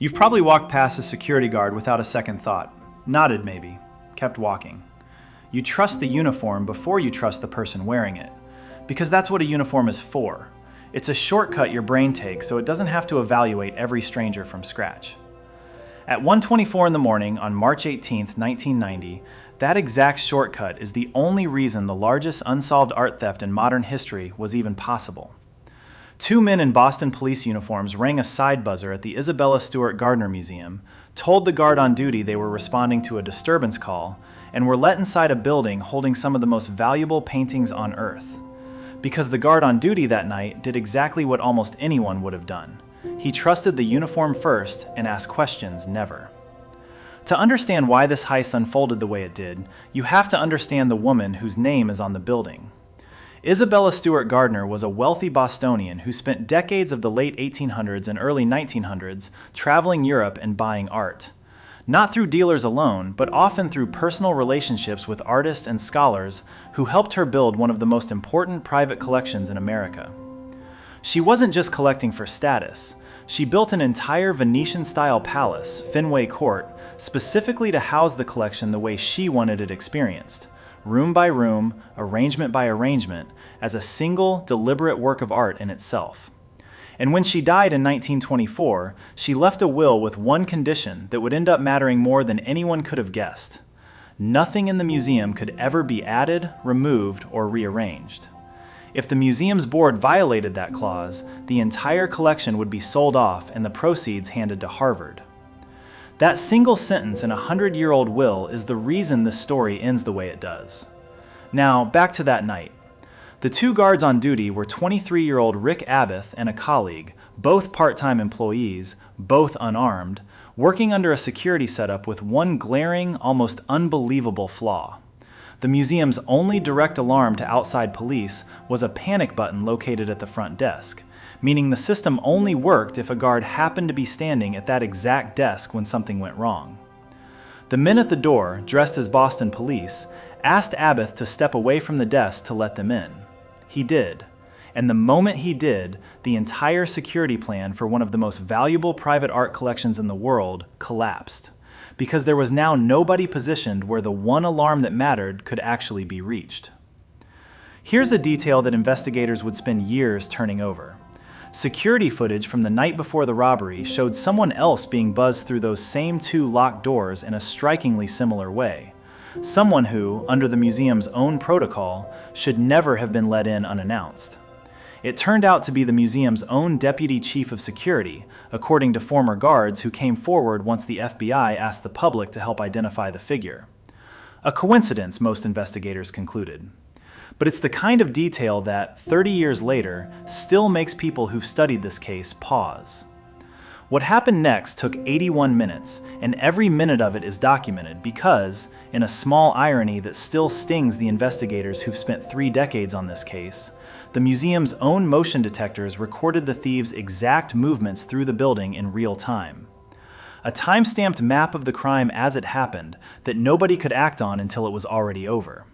You've probably walked past a security guard without a second thought. Nodded maybe. Kept walking. You trust the uniform before you trust the person wearing it. Because that's what a uniform is for. It's a shortcut your brain takes so it doesn't have to evaluate every stranger from scratch. At 1:24 in the morning on March 18, 1990, that exact shortcut is the only reason the largest unsolved art theft in modern history was even possible. Two men in Boston police uniforms rang a side buzzer at the Isabella Stewart Gardner Museum, told the guard on duty they were responding to a disturbance call, and were let inside a building holding some of the most valuable paintings on Earth. Because the guard on duty that night did exactly what almost anyone would have done. He trusted the uniform first and asked questions never. To understand why this heist unfolded the way it did, you have to understand the woman whose name is on the building. Isabella Stewart Gardner was a wealthy Bostonian who spent decades of the late 1800s and early 1900s traveling Europe and buying art. Not through dealers alone, but often through personal relationships with artists and scholars who helped her build one of the most important private collections in America. She wasn't just collecting for status. She built an entire Venetian-style palace, Fenway Court, specifically to house the collection the way she wanted it experienced. Room by room, arrangement by arrangement, as a single, deliberate work of art in itself. And when she died in 1924, she left a will with one condition that would end up mattering more than anyone could have guessed. Nothing in the museum could ever be added, removed, or rearranged. If the museum's board violated that clause, the entire collection would be sold off and the proceeds handed to Harvard. That single sentence in a 100-year-old will is the reason this story ends the way it does. Now, back to that night. The two guards on duty were 23-year-old Rick Abath and a colleague, both part-time employees, both unarmed, working under a security setup with one glaring, almost unbelievable flaw. The museum's only direct alarm to outside police was a panic button located at the front desk, meaning the system only worked if a guard happened to be standing at that exact desk when something went wrong. The men at the door, dressed as Boston police, asked Abath to step away from the desk to let them in. He did, and the moment he did, the entire security plan for one of the most valuable private art collections in the world collapsed, because there was now nobody positioned where the one alarm that mattered could actually be reached. Here's a detail that investigators would spend years turning over. Security footage from the night before the robbery showed someone else being buzzed through those same two locked doors in a strikingly similar way. Someone who, under the museum's own protocol, should never have been let in unannounced. It turned out to be the museum's own deputy chief of security, according to former guards who came forward once the FBI asked the public to help identify the figure. A coincidence, most investigators concluded. But it's the kind of detail that, 30 years later, still makes people who've studied this case pause. What happened next took 81 minutes, and every minute of it is documented because, in a small irony that still stings the investigators who've spent 3 decades on this case, the museum's own motion detectors recorded the thieves' exact movements through the building in real time. A time-stamped map of the crime as it happened that nobody could act on until it was already over.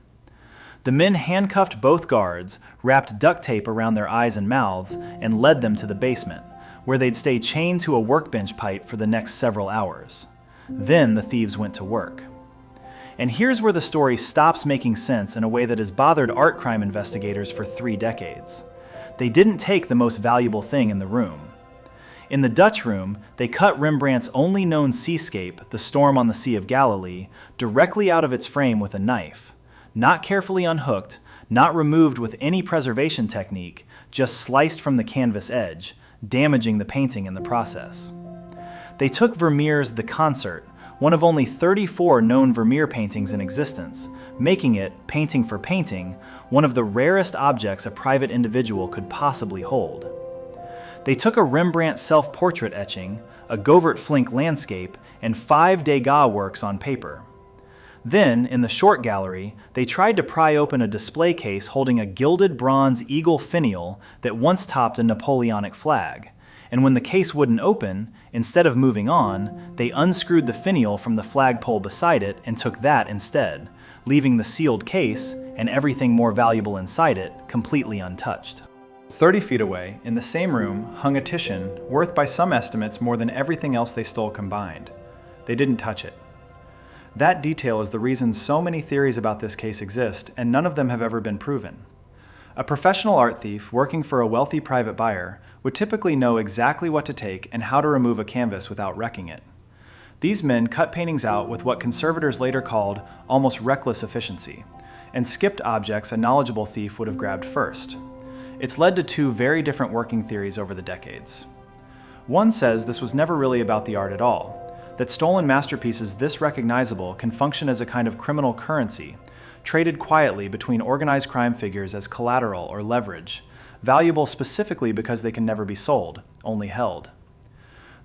The men handcuffed both guards, wrapped duct tape around their eyes and mouths, and led them to the basement, where they'd stay chained to a workbench pipe for the next several hours. Then the thieves went to work. And here's where the story stops making sense in a way that has bothered art crime investigators for 3 decades. They didn't take the most valuable thing in the room. In the Dutch room, they cut Rembrandt's only known seascape, The Storm on the Sea of Galilee, directly out of its frame with a knife. Not carefully unhooked, not removed with any preservation technique, just sliced from the canvas edge, damaging the painting in the process. They took Vermeer's The Concert, one of only 34 known Vermeer paintings in existence, making it, painting for painting, one of the rarest objects a private individual could possibly hold. They took a Rembrandt self-portrait etching, a Govert Flinck landscape, and 5 Degas works on paper. Then, in the short gallery, they tried to pry open a display case holding a gilded bronze eagle finial that once topped a Napoleonic flag, and when the case wouldn't open, instead of moving on, they unscrewed the finial from the flagpole beside it and took that instead, leaving the sealed case, and everything more valuable inside it, completely untouched. 30 feet away, in the same room, hung a Titian, worth by some estimates more than everything else they stole combined. They didn't touch it. That detail is the reason so many theories about this case exist, and none of them have ever been proven. A professional art thief working for a wealthy private buyer would typically know exactly what to take and how to remove a canvas without wrecking it. These men cut paintings out with what conservators later called almost reckless efficiency, and skipped objects a knowledgeable thief would have grabbed first. It's led to two very different working theories over the decades. One says this was never really about the art at all, that stolen masterpieces this recognizable can function as a kind of criminal currency, traded quietly between organized crime figures as collateral or leverage, valuable specifically because they can never be sold, only held.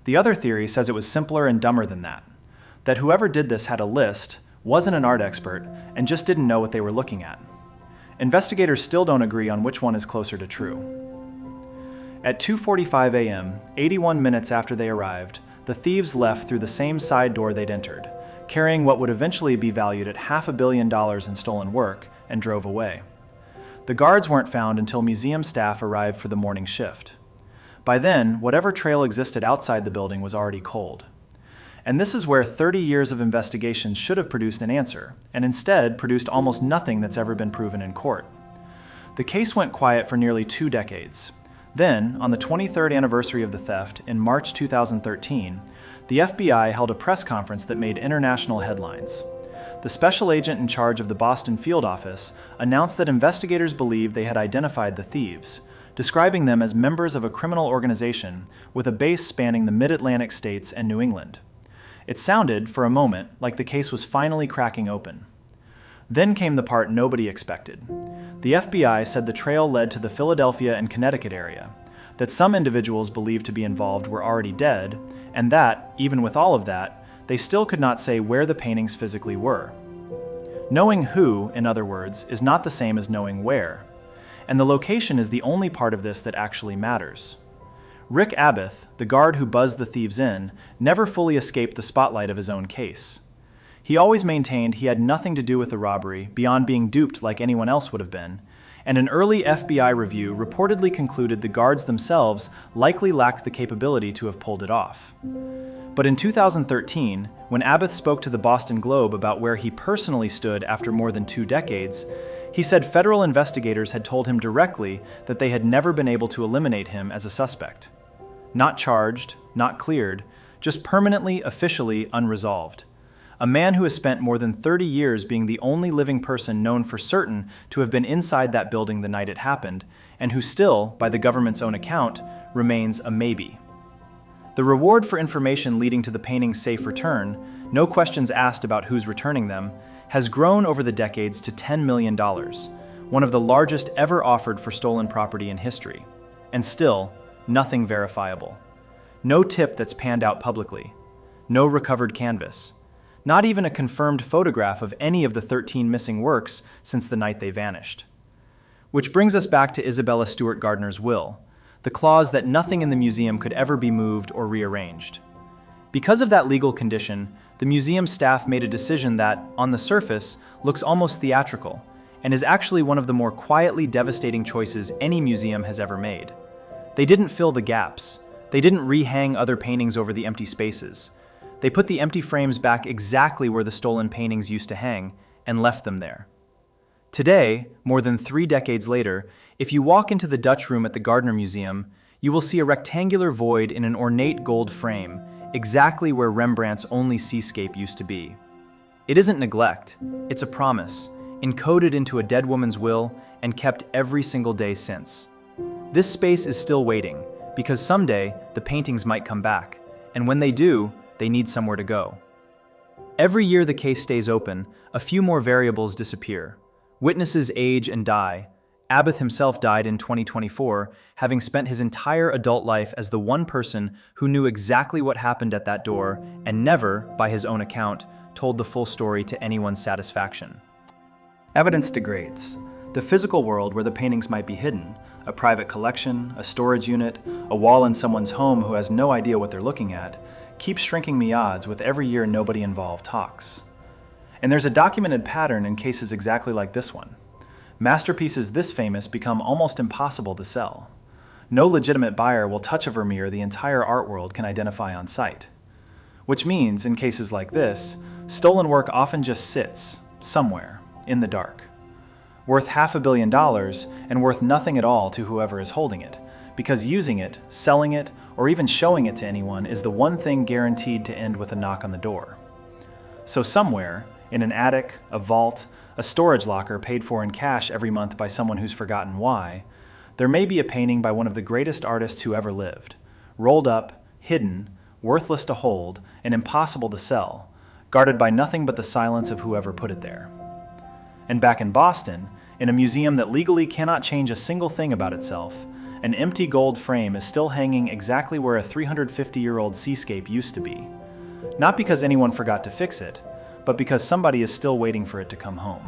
The other theory says it was simpler and dumber than that whoever did this had a list, wasn't an art expert, and just didn't know what they were looking at. Investigators still don't agree on which one is closer to true. At 2:45 a.m., 81 minutes after they arrived, the thieves left through the same side door they'd entered, carrying what would eventually be valued at $500 million in stolen work, and drove away. The guards weren't found until museum staff arrived for the morning shift. By then, whatever trail existed outside the building was already cold. And this is where 30 years of investigation should have produced an answer, and instead produced almost nothing that's ever been proven in court. The case went quiet for nearly 2 decades. Then, on the 23rd anniversary of the theft, in March 2013, the FBI held a press conference that made international headlines. The special agent in charge of the Boston field office announced that investigators believed they had identified the thieves, describing them as members of a criminal organization with a base spanning the mid-Atlantic states and New England. It sounded, for a moment, like the case was finally cracking open. Then came the part nobody expected. The FBI said the trail led to the Philadelphia and Connecticut area, that some individuals believed to be involved were already dead, and that, even with all of that, they still could not say where the paintings physically were. Knowing who, in other words, is not the same as knowing where, and the location is the only part of this that actually matters. Rick Abath, the guard who buzzed the thieves in, never fully escaped the spotlight of his own case. He always maintained he had nothing to do with the robbery beyond being duped like anyone else would have been, and an early FBI review reportedly concluded the guards themselves likely lacked the capability to have pulled it off. But in 2013, when Abath spoke to the Boston Globe about where he personally stood after more than 2 decades, he said federal investigators had told him directly that they had never been able to eliminate him as a suspect. Not charged, not cleared, just permanently, officially unresolved. A man who has spent more than 30 years being the only living person known for certain to have been inside that building the night it happened, and who still, by the government's own account, remains a maybe. The reward for information leading to the painting's safe return, no questions asked about who's returning them, has grown over the decades to $10 million, one of the largest ever offered for stolen property in history. And still, nothing verifiable. No tip that's panned out publicly. No recovered canvas. Not even a confirmed photograph of any of the 13 missing works since the night they vanished. Which brings us back to Isabella Stewart Gardner's will, the clause that nothing in the museum could ever be moved or rearranged. Because of that legal condition, the museum staff made a decision that, on the surface, looks almost theatrical, and is actually one of the more quietly devastating choices any museum has ever made. They didn't fill the gaps. They didn't rehang other paintings over the empty spaces. They put the empty frames back exactly where the stolen paintings used to hang, and left them there. Today, more than 3 decades later, if you walk into the Dutch room at the Gardner Museum, you will see a rectangular void in an ornate gold frame, exactly where Rembrandt's only seascape used to be. It isn't neglect, it's a promise, encoded into a dead woman's will and kept every single day since. This space is still waiting, because someday the paintings might come back, and when they do, they need somewhere to go. Every year the case stays open, a few more variables disappear. Witnesses age and die. Abath himself died in 2024, having spent his entire adult life as the one person who knew exactly what happened at that door and never, by his own account, told the full story to anyone's satisfaction. Evidence degrades. The physical world where the paintings might be hidden, a private collection, a storage unit, a wall in someone's home who has no idea what they're looking at, keeps shrinking the odds with every year nobody involved talks. And there's a documented pattern in cases exactly like this one. Masterpieces this famous become almost impossible to sell. No legitimate buyer will touch a Vermeer the entire art world can identify on sight. Which means, in cases like this, stolen work often just sits, somewhere, in the dark. Worth $500 million and worth nothing at all to whoever is holding it, because using it, selling it, or even showing it to anyone is the one thing guaranteed to end with a knock on the door. So somewhere, in an attic, a vault, a storage locker paid for in cash every month by someone who's forgotten why, there may be a painting by one of the greatest artists who ever lived, rolled up, hidden, worthless to hold, and impossible to sell, guarded by nothing but the silence of whoever put it there. And back in Boston, in a museum that legally cannot change a single thing about itself, an empty gold frame is still hanging exactly where a 350-year-old seascape used to be. Not because anyone forgot to fix it, but because somebody is still waiting for it to come home.